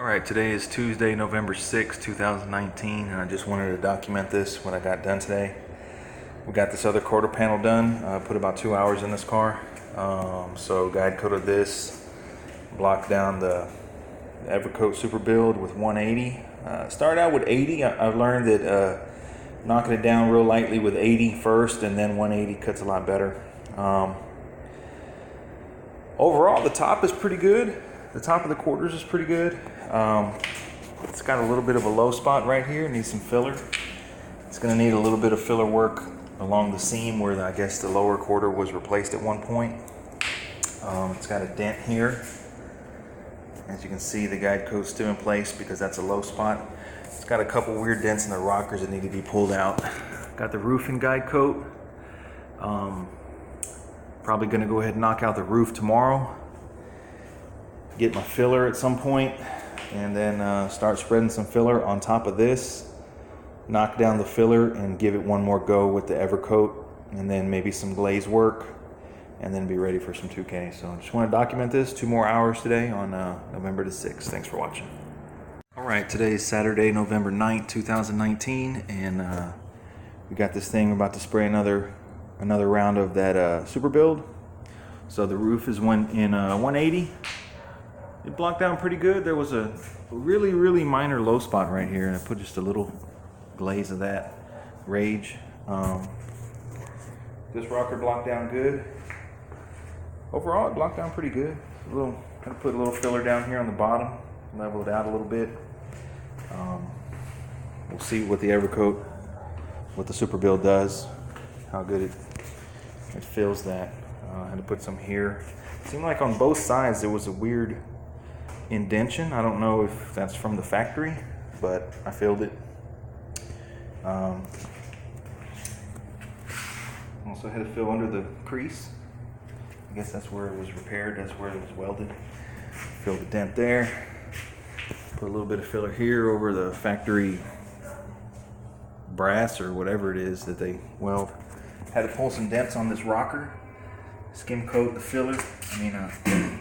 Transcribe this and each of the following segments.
Alright, today is Tuesday, November 6th, 2019, and I just wanted to document this, what I got done today. We got this other quarter panel done. I put about 2 hours in this car. So guide coated this, blocked down the Evercoat Super Build with 180. Started out with 80. I've learned that knocking it down real lightly with 80 first and then 180 cuts a lot better. Overall, the top is pretty good. The top of the quarters is pretty good. It's got a little bit of a low spot right here. Needs some filler. It's going to need a little bit of filler work along the seam where I guess the lower quarter was replaced at one point. It's got a dent here. As you can see, the guide coat's still in place because that's a low spot. It's got a couple weird dents in the rockers that need to be pulled out. Got the roof in guide coat. Probably going to go ahead and knock out the roof tomorrow. Get my filler at some point, and then start spreading some filler on top of this. Knock down the filler and give it one more go with the Evercoat, and then maybe some glaze work, and then be ready for some 2K. So I just want to document this. 2 more hours today on November the 6th. Thanks for watching. Alright, today is Saturday, November 9th, 2019, and we got this thing. We're about to spray another round of that super build. So the roof is in 180. It blocked down pretty good. There was a really minor low spot right here, and I put just a little glaze of that rage. This rocker blocked down good. Overall, it blocked down pretty good. Kind of put a little filler down here on the bottom, level it out a little bit. We'll see what the Evercoat, what the super build does, how good it fills that. I had to put some here. It seemed like on both sides there was a weird indentation. I don't know if that's from the factory, but I filled it. Also had to fill under the crease. I guess that's where it was repaired. That's where it was welded. Filled the dent there. Put a little bit of filler here over the factory brass or whatever it is that they weld. Had to pull some dents on this rocker. Skim coat the filler.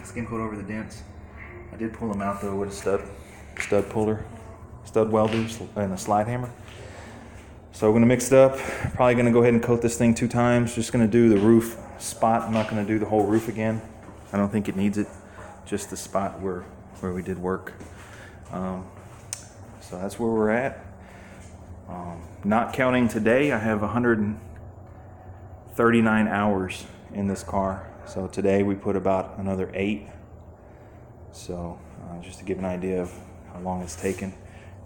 Skim coat over the dents. I did pull them out though with a stud puller, stud welder, and a slide hammer. So we're gonna mix it up. Probably gonna go ahead and coat this thing 2 times. Just gonna do the roof spot. I'm not gonna do the whole roof again. I don't think it needs it. Just the spot where we did work. So that's where we're at. Not counting today, I have 139 hours in this car. So today we put about another 8. So just to give an idea of how long it's taken.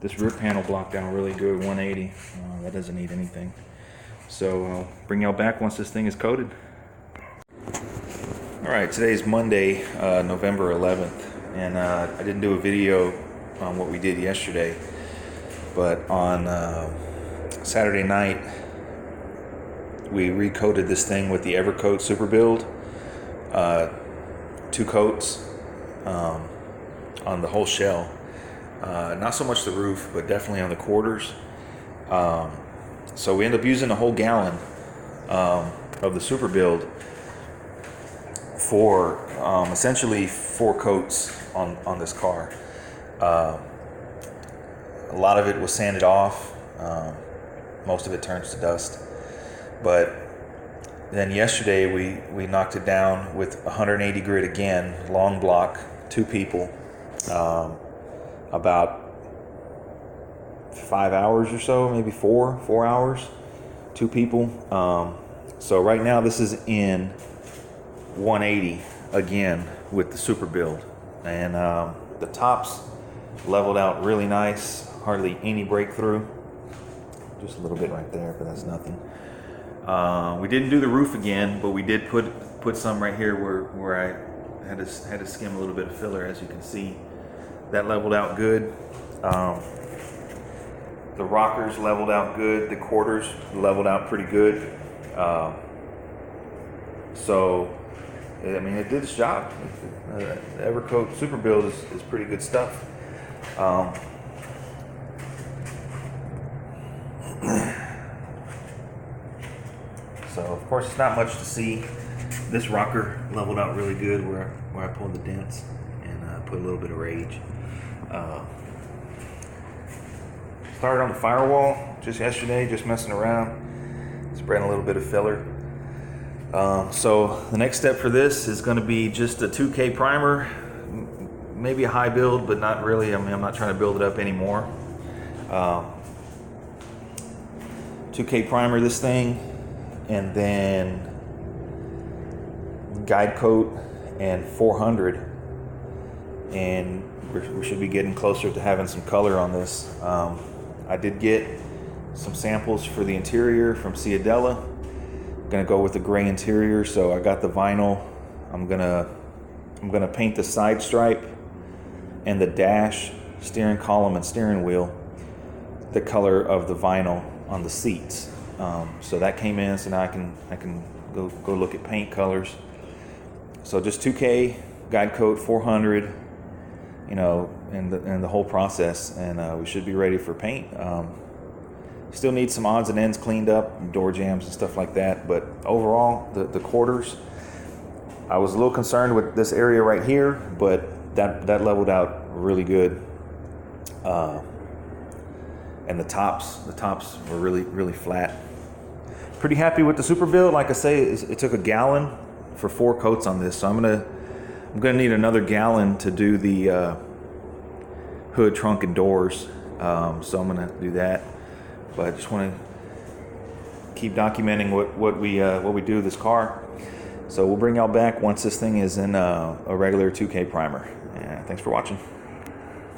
This rear panel blocked down really good, 180. That doesn't need anything. So I'll bring y'all back once this thing is coated. Alright, today is Monday, November 11th. And I didn't do a video on what we did yesterday. But on Saturday night, we recoated this thing with the Evercoat Super Build. 2 coats. On the whole shell, not so much the roof, but definitely on the quarters. So we end up using a whole gallon of the super build for essentially 4 coats on this car. A lot of it was sanded off. Most of it turns to dust. But then yesterday we knocked it down with 180 grit again, long block, 2 people. About 5 hours or so, maybe 4 hours, 2 people. So right now this is in 180 again with the super build, and the tops leveled out really nice, hardly any breakthrough, just a little bit right there, but that's nothing. We didn't do the roof again, but we did put some right here where I had to skim a little bit of filler. As you can see, that leveled out good. The rockers leveled out good. The quarters leveled out pretty good. So, it did its job. The Evercoat Super Build is pretty good stuff. So, of course, it's not much to see. This rocker leveled out really good where I pulled the dents and put a little bit of rage. Started on the firewall just yesterday, just messing around, spreading a little bit of filler. So the next step for this is going to be just a 2K primer, maybe a high build, but not really. I mean, I'm not trying to build it up anymore. 2K primer this thing, and then guide coat and 400, and we should be getting closer to having some color on this. I did get some samples for the interior from Ciadella. Gonna go with the gray interior, so I got the vinyl. I'm gonna paint the side stripe and the dash, steering column, and steering wheel the color of the vinyl on the seats. So that came in, so now I can go look at paint colors. So just 2K, guide coat, 400, you know, and the whole process, and we should be ready for paint. Still need some odds and ends cleaned up, door jams and stuff like that, but overall, the quarters, I was a little concerned with this area right here, but that leveled out really good. And the tops were really flat. Pretty happy with the super build. Like I say, it took a gallon for 4 coats on this, so I'm gonna need another gallon to do the hood, trunk, and doors. So I'm gonna do that. But I just want to keep documenting what we do with this car. So we'll bring y'all back once this thing is in a regular 2K primer. And thanks for watching.